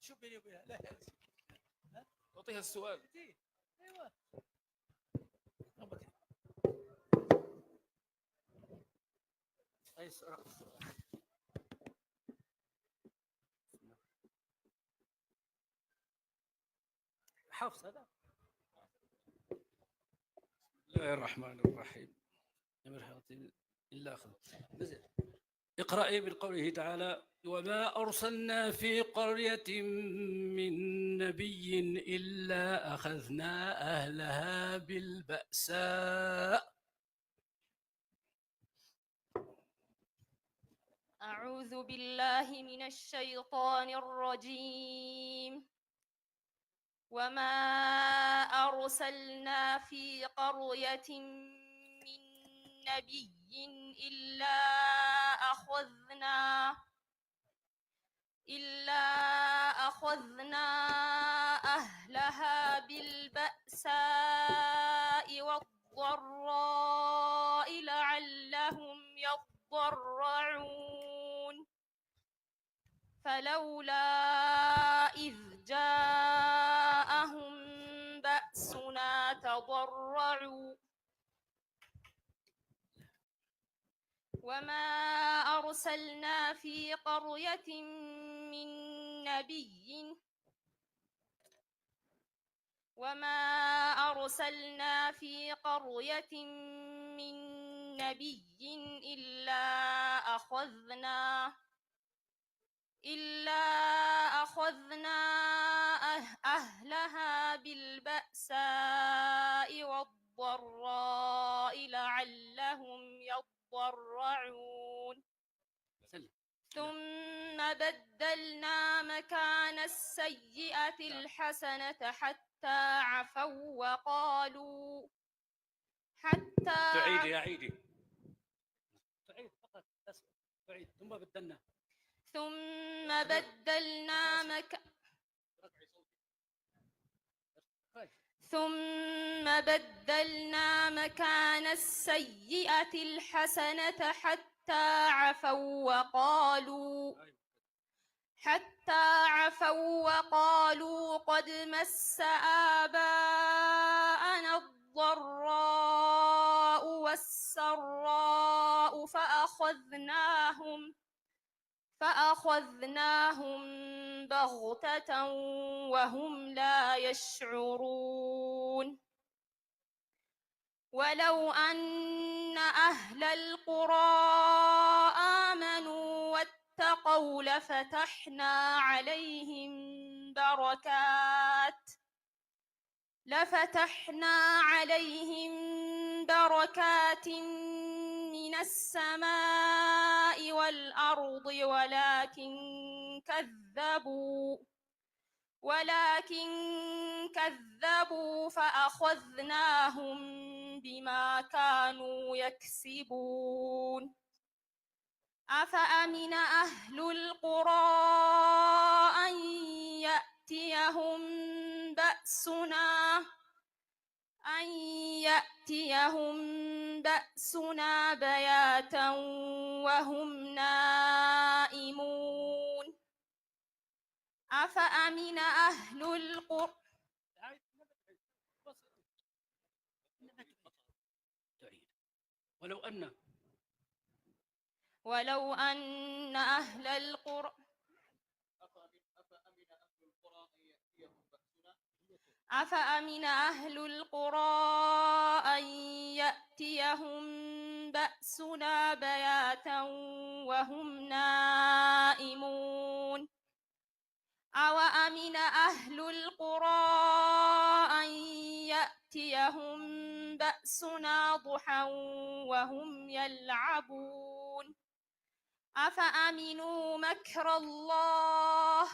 شو بيني وبينها؟ لا أعطيها السؤال. ايوه اي سؤال. حفص هذا. بسم الله الرحمن الرحيم. إلا أخذ اقرأي بقوله تعالى: وما أرسلنا في قرية من نبي إلا أخذنا أهلها بالبأساء. أعوذ بالله من الشيطان الرجيم. وما أرسلنا في قرية من نبي إلا أخذنا أهلها بالبأساء والضراء لعلهم يضرعون فلولا إذ جاءهم بأسنا تضرعوا وما أرسلنا في قرية من نبي إلا أخذنا أهلها بالبأساء والضراء لعلهم يضرعون ثم بدلنا مكان السيئة الحسنة حتى عفوا وقالوا تعيد فقط تعيد ثم بدلنا مكان السيئة الحسنة حتى عفوا وقالوا قد مس آباءنا الضراء والسراء فأخذناهم بغتة وهم لا يشعرون ولو أن أهل القرى آمنوا واتقوا لفتحنا عليهم بركات من السماء والأرض ولكن كذبوا فأخذناهم بما كانوا يكسبون أفأمن أهل القرى أن يأتيهم بأسنا بياتا وهم نائمون أفأمن أهل القرى ولو أن أهل القرى أفأمن أهل القرى أن يأتيهم بأسنا بياتا وهم نائمون أوأمن أهل القرى أن يأتيهم بأسنا ضحى وهم يلعبون أفأمنوا مكر الله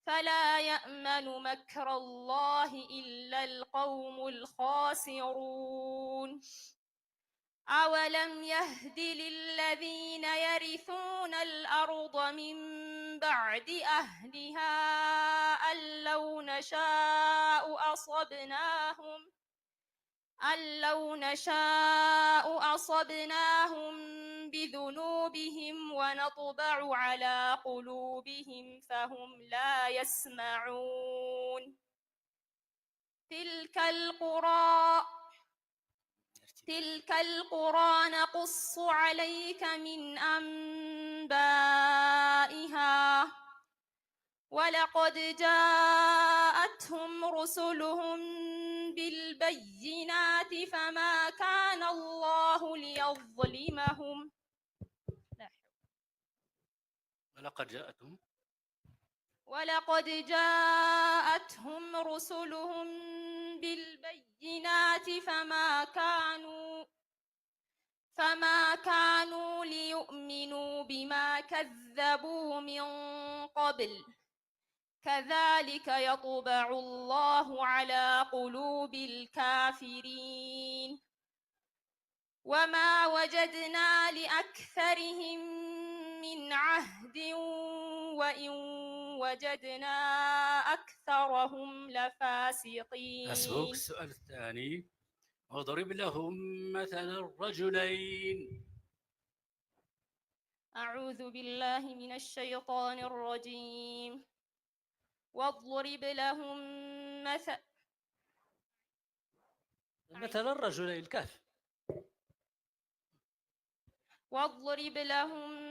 فلا يأمن مكر الله إلا القوم الخاسرون أولم يهد للذين يرثون الأرض من بعد أهلها أن لو نشاء أصبناهم بذنوبهم ونطبع على قلوبهم فهم لا يسمعون. تلك القرى نقص عليك من أنبائها ولقد جاءتهم رسلهم بالبينات فما كان الله ليظلمهم. ولقد جاءتهم رسلهم بالبينات فما كانوا ليؤمنوا بما كذبوا من قبل كذلك يطبع الله على قلوب الكافرين وما وجدنا لأكثرهم من عهد وإن وجدنا أكثرهم لفاسقين. حسبك. السؤال الثاني: واضرب لهم مثل الرجلين. أعوذ بالله من الشيطان الرجيم. واضرب لهم مثل الرجلين الكهف. واضرب لهم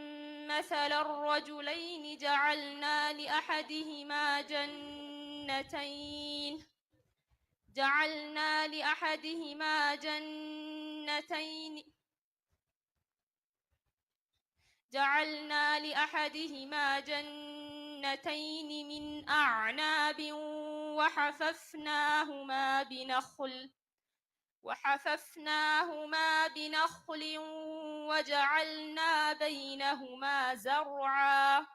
مثل الرجلين جعلنا لأحدهما جنتين من أعناب وحففناهما بنخل وجعلنا بينهما زرعا.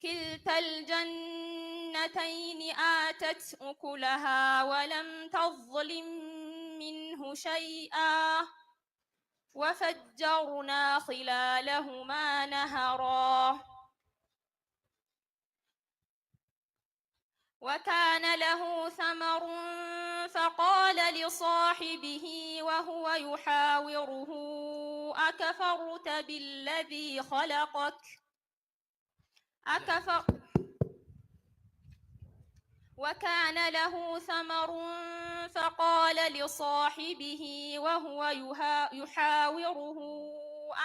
كلتا الجنتين آتت أكلها ولم تظلم منه شيئا وفجرنا خلالهما نهرا. وكان له ثمر فقال لصاحبه وهو يحاوره أكفرت بالذي خلقك وكان له ثمر فقال لصاحبه وهو يحاوره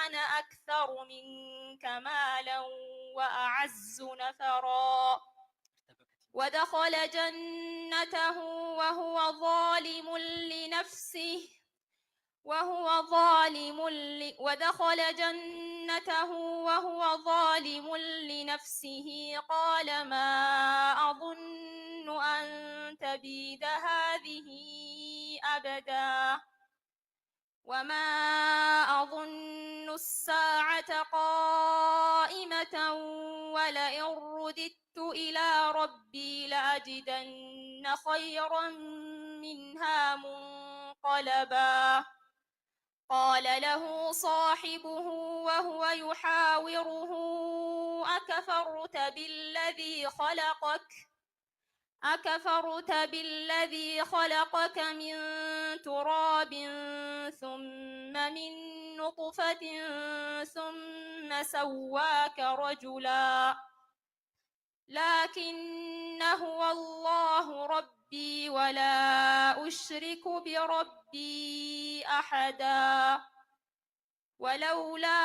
أنا أكثر منك مالا وأعز نفرا. ودخل جنته وهو ظالم لنفسه قال ما أظن أن تبيد هذه أبدا وما أظن الساعة قائمة ولئن رددت إلى ربي لأجدن خيرا منها منقلبا. قال له صاحبه وهو يحاوره أكفرت بالذي خلقك من تراب ثم من نطفة ثم سواك رجلا لكن هو الله ربي ولا أشرك بربي أحدا. ولولا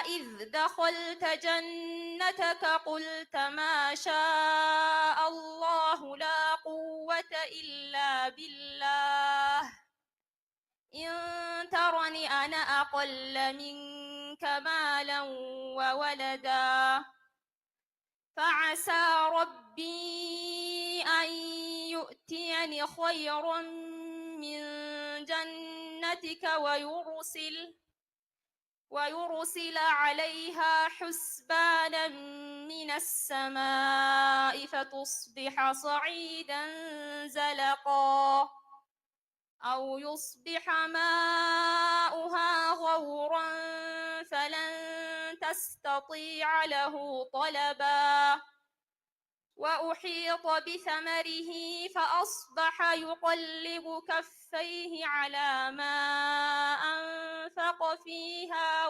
إذ دخلت جنتك قلت ما شاء الله لا قوة إلا بالله إن ترني أنا أقل منك مالا وولدا فعسى ربي أن يؤتيني خيرا من جنتك ويرسل عليها حسبانا من السماء فتصبح صعيدا زلقا أو يصبح ماؤها غورا فلن تستطيع له طلبا. وأحيط بثمره فأصبح يقلب كفيه على ما أنفق فيها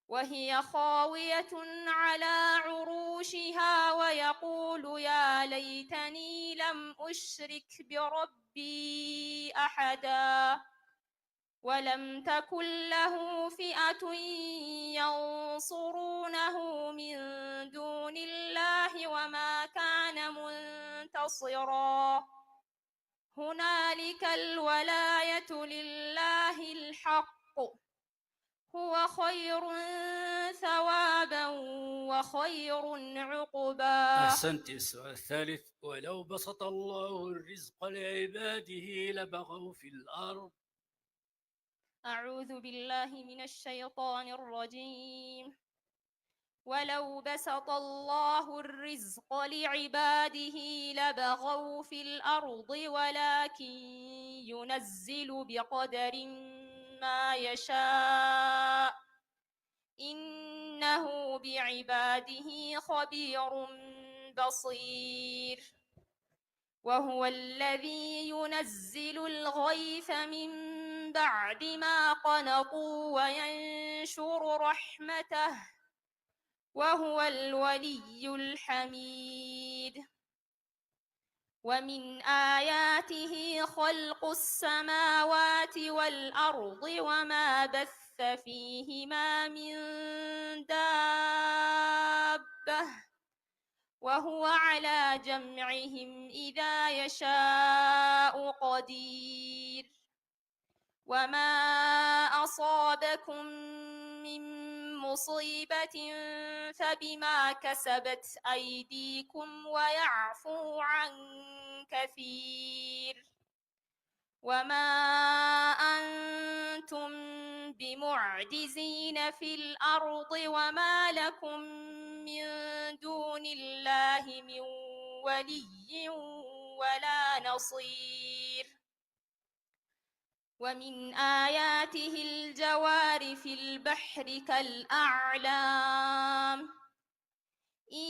وهي خاوية على عروشها ويقول يا ليتني لم أشرك بربي أحدا ولم تكن له فئة ينصرونه من دون الله وما كان منتصرا هنالك الولاية لله الحق هو خير ثوابا وخير عقبا. أحسنت. السؤال الثالث: ولو بسط الله الرزق لعباده لبغوا في الأرض. أعوذ بالله من الشيطان الرجيم. ولو بسط الله الرزق لعباده لبغوا في الأرض ولكن ينزل بقدر ما يشاء إنه بعباده خبير بصير وهو الذي ينزل الغيث من بعد ما قنطوا وينشر رحمته وهو الولي الحميد. ومن آياته خلق السماوات والأرض وما بث فيهما من دابة وهو على جمعهم إذا يشاء قدير. وما أصابكم من مصيبة فبما كسبت أيديكم ويعفو عن كثير. وما أنتم بمعجزين في الأرض وما لكم من دون الله من ولي ولا نصير. ومن آياته الجوار في البحر كالأعلام إن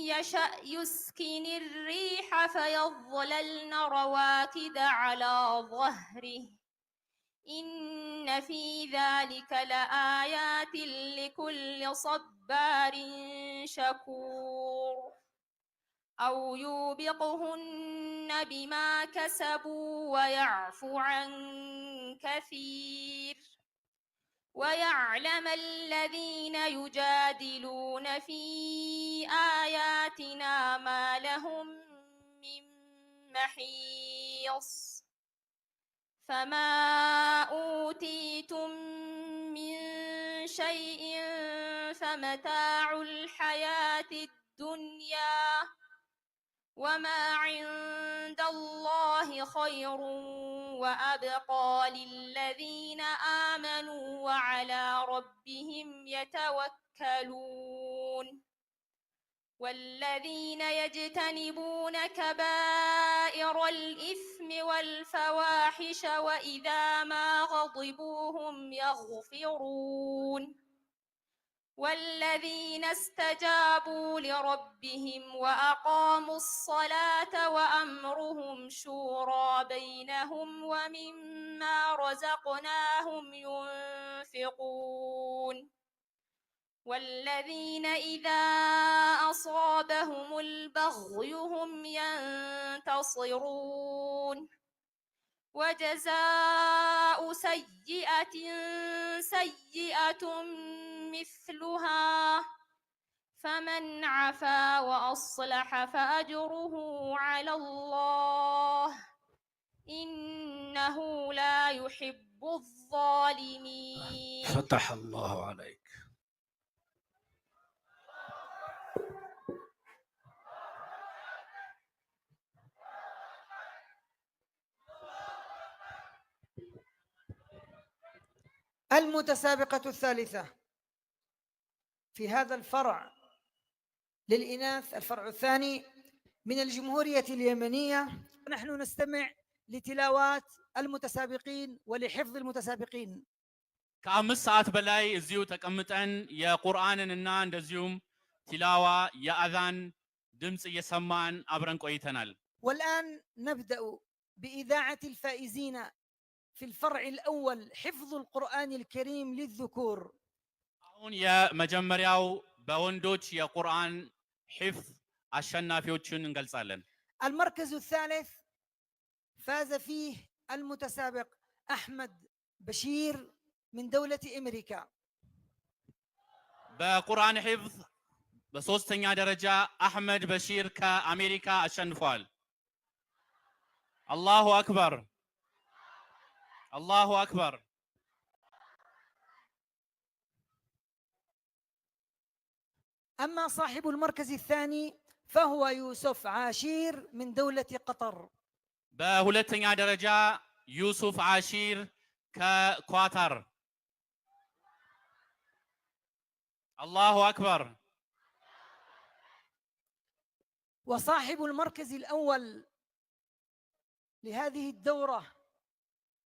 يشأ يسكن الريح فيظللن رواكد على ظهره إن في ذلك لآيات لكل صبار شكور. أو يوبقهن بما كسبوا ويعفو عن كثير. ويعلم الذين يجادلون في آياتنا ما لهم من محيص. فما أوتيتم من شيء فمتاع الحياة الدنيا وما عند الله خير وأبقى للذين آمنوا وعلى ربهم يتوكلون. والذين يجتنبون كبائر الإثم والفواحش وإذا ما غضبوا هم يغفرون. والذين استجابوا لربهم وأقاموا الصلاة وأمرهم شورى بينهم ومما رزقناهم ينفقون. والذين إذا أصابهم البغي هم ينتصرون. وجزاء سيئة سيئة مثلها فمن عفا وأصلح فأجره على الله إنه لا يحب الظالمين. فتح الله عليك. المتسابقة الثالثة في هذا الفرع للإناث، الفرع الثاني من الجمهورية اليمنية. نحن نستمع لتلاوات المتسابقين ولحفظ المتسابقين. كأمس ساعات بلاي زيو تكمتن يا قرآن النان دزيوم تلاوة يا أذان دمس يسمان أبرن كويتنال. والآن نبدأ بإذاعة الفائزين في الفرع الأول حفظ القرآن الكريم للذكور. አሁን የመጀመሪያው በወንዶች የቁርአን ሒፍዝ አሸናፊዎችን እንገልጻለን። المركز الثالث فاز فيه المتسابق أحمد بشير من دولة أمريكا. በቁርአን ሒፍዝ በሶስተኛ ደረጃ አህመድ በሺር ከአሜሪካ አሸንፏል። አላሁ አክበር አላሁ አክበር። أما صاحب المركز الثاني فهو يوسف عاشير من دولة قطر. በሁለተኛ ደረጃ ዩሱፍ ዓሺር ከኳታር። አላሁ አክበር። وصاحب المركز الأول لهذه الدورة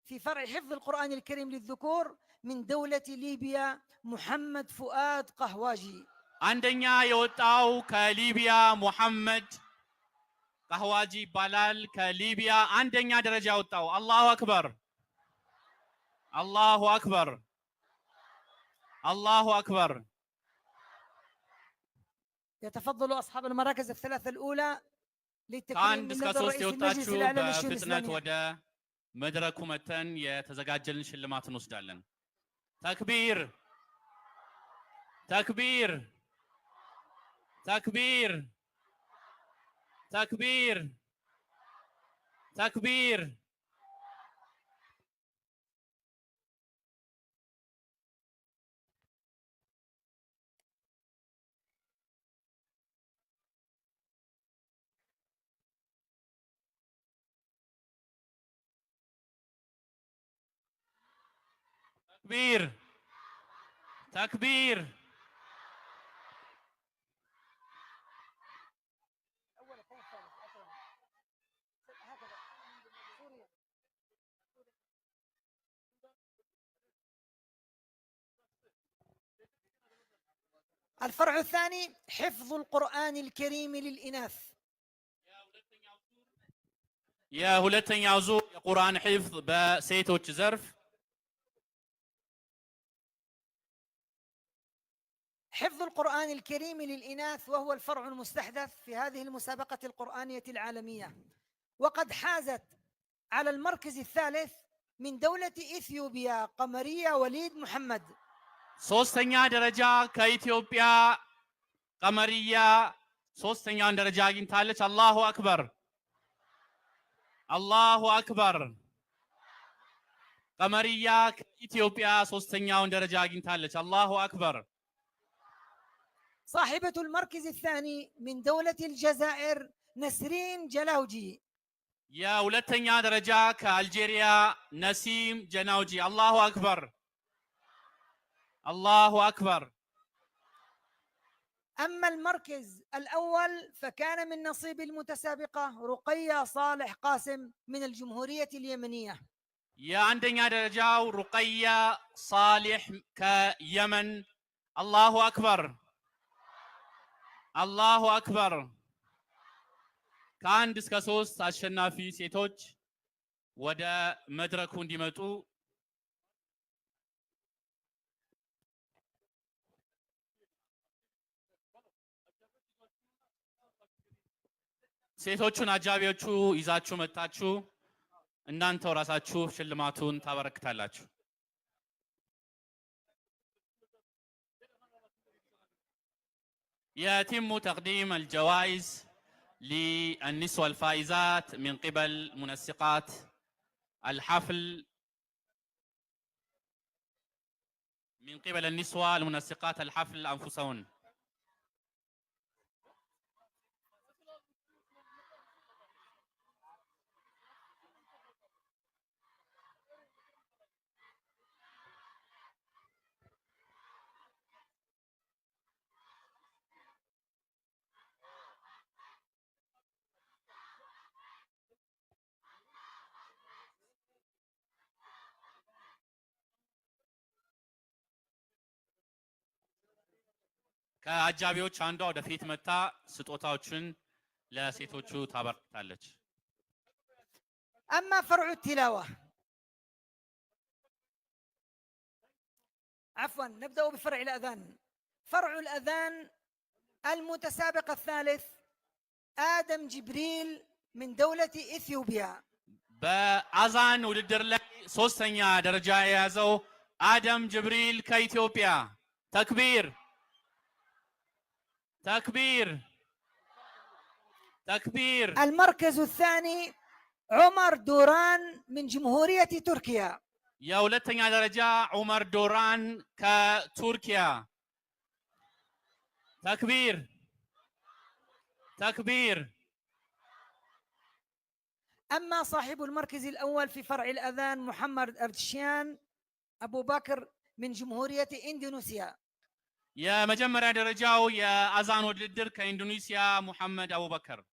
في فرع حفظ القرآن الكريم للذكور من دولة ليبيا محمد فؤاد قهواجي. አንደኛ የወጣው ከሊቢያ ሙሐመድ ቀህዋጂ ይባላል። ከሊቢያ አንደኛ ደረጃ ወጣው። አላሁ አክበር አላሁ አክበር አላሁ አክበር። يتفضل أصحاب المراكز الثلاثة الأولى للتكريم ከአንድ من እስከ نظر ሶስት رئيس المجلس የወጣችሁ الأعلى للشؤون በፍጥነት الإسلامية. ወደ መድረኩ መተን የተዘጋጀልን ሽልማት እንወስዳለን። ተክቢር ተክቢር ተክቢር ተክቢር ተክቢር። تكبير تكبير. الفرع الثاني حفظ القرآن الكريم للإناث. የሁለተኛው ዙር የቁርአን ሒፍዝ በሴቶች ዘርፍ حفظ القرآن الكريم للإناث وهو الفرع المستحدث في هذه المسابقة القرآنية العالمية، وقد حازت على المركز الثالث من دولة إثيوبيا قمرية وليد محمد. ሶስተኛ ደረጃ ከኢትዮጵያ ቀመርያ ሶስተኛውን ደረጃ አግኝታለች። አላሁ አክበር አላሁ አክበር። ቀመርያ ከኢትዮጵያ ሶስተኛውን ደረጃ አግኝታለች። አላሁ አክበር። صاحبة المركز الثاني من دولة الجزائر نسرين جلاوجي. يا ሁለተኛ ደረጃ ከአልጄሪያ ነሲም ጀናውጂ። አላሁ አክበር الله أكبر. أما المركز الأول فكان من نصيب المتسابقة رقية صالح قاسم من الجمهورية اليمنية. يا عندنا درجاو رقية صالح كيمن. الله أكبر الله أكبر. كان دسكاسوس አሸናፊ ሴቶች ወደ መድረኩ እንዲመጡ ሴቶቹን አጃቢዎቹ ይዛችሁ መጣችሁ እናንተው ራሳችሁ ሽልማቱን ታበረክታላችሁ። يتم تقديم الجوائز للنسوة الفائزات من قبل منسقات الحفل، من قبل النسوة المنسقات الحفل أنفسهن. ከአጃቢዎች አንዷ ወደፊት መታ ስጦታዎችን ለሴቶቹ ታበረክታለች። أما فرع التلاوة عفوا نبدأ بفرع الأذان. فرع الأذان المتسابق الثالث آدم جبريل من دولة إثيوبيا. በአዛን ውድድር ላይ ሶስተኛ ደረጃ የያዘው አደም ጅብሪል ከኢትዮጵያ። ተክቢር ተክቢር ተክቢር። المركز الثاني عمر دوران من جمهورية تركيا. የሁለተኛ ደረጃ ዑመር ዶራን ከቱርኪያ። ተክቢር تكبير. أما صاحب المركز الأول في فرع الأذان محمد أردشيان أبو بكر من جمهورية إندونيسيا. يا مجمرة درجاو يا أذان وددر كإندونيسيا محمد أبو بكر.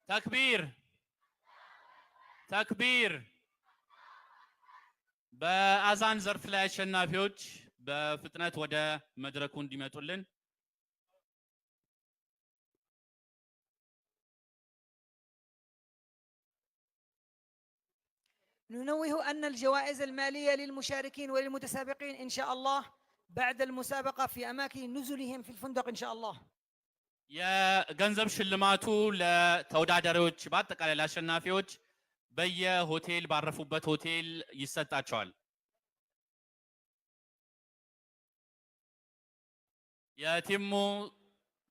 تكبير تكبير. بأذان زرف لا شنافيوج بفتنة ودا مدركون ديماتولن. ننوه أن الجوائز المالية للمشاركين وللمتسابقين إن شاء الله بعد المسابقة في أماكن نزلهم في الفندق إن شاء الله. يا ገንዘብ ሽልማቱ ለተወዳዳሪዎች በአጠቃላይ ለአሸናፊዎች በየሆቴል ባረፉበት ሆቴል ይሰጣቸዋል። يتم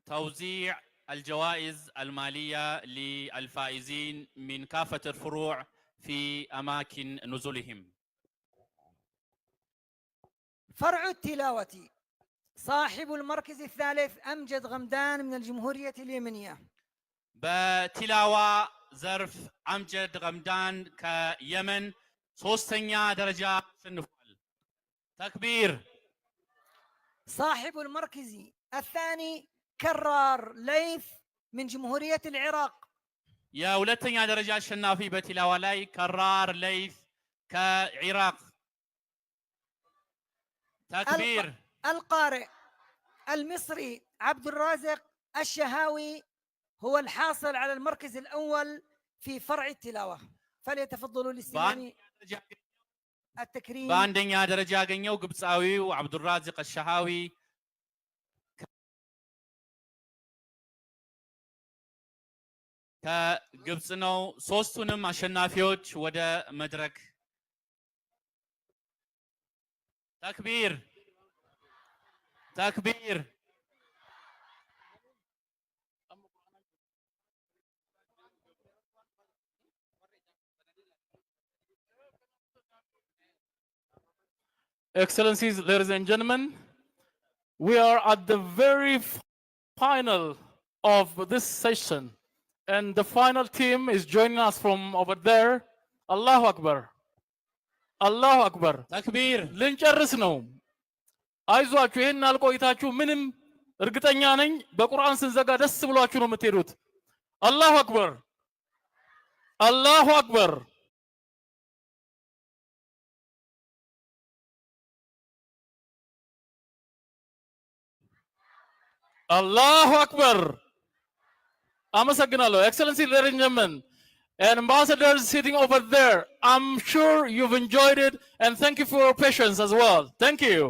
توزيع الجوائز المالية للفائزين من كافة الفروع في أماكن نزولهم. فرع التلاوة صاحب المركز الثالث أمجد غمدان من الجمهورية اليمنية. بتلاوة زرف أمجد غمدان كيمن ሶስተኛ درجة شنفال. تكبير. صاحب المركز الثاني كرار ليث من جمهورية العراق. يا ولتنيا درجة شنافي بتلاوة لاي كرار ليث كعراق. تكبير. القارئ المصري عبد الرازق الشهاوي هو الحاصل على المركز الأول في فرع التلاوة، فليتفضلوا لاستلام التكريم. باندنيا درجة غنيو قبصاوي وعبد الرازق الشهاوي ከግብጽ ነው። ሶስቱንም አሸናፊዎች ወደ መድረክ። ተክቢር ተክቢር። Excellencies, ladies and gentlemen, we are at the very final of this session. And the final team is joining us from over there. Allahu Akbar. Allahu Akbar. ተክቢር። ልንጨርስ ነው። አይዟችሁ፣ ይሄን አልቆይታችሁ ምንም እርግጠኛ ነኝ በቁርአን ስንዘጋ ደስ ብሏችሁ ነው የምትሄዱት። አላሁ አክበር አላሁ አክበር። አላሁ አክበር። አመሰግናለሁ። Excellency, ladies and gentlemen, and ambassadors sitting over there, I'm sure you've enjoyed it, and thank you for your patience as well. Thank you.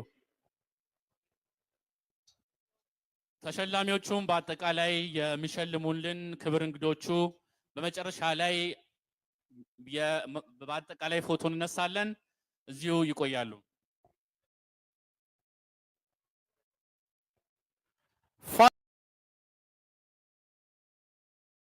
ተሸላሚዎቹም በአጠቃላይ የሚሸልሙልን ክብር እንግዶቹ በመጨረሻ ላይ በአጠቃላይ ፎቶ እንነሳለን። እዚሁ ይቆያሉ።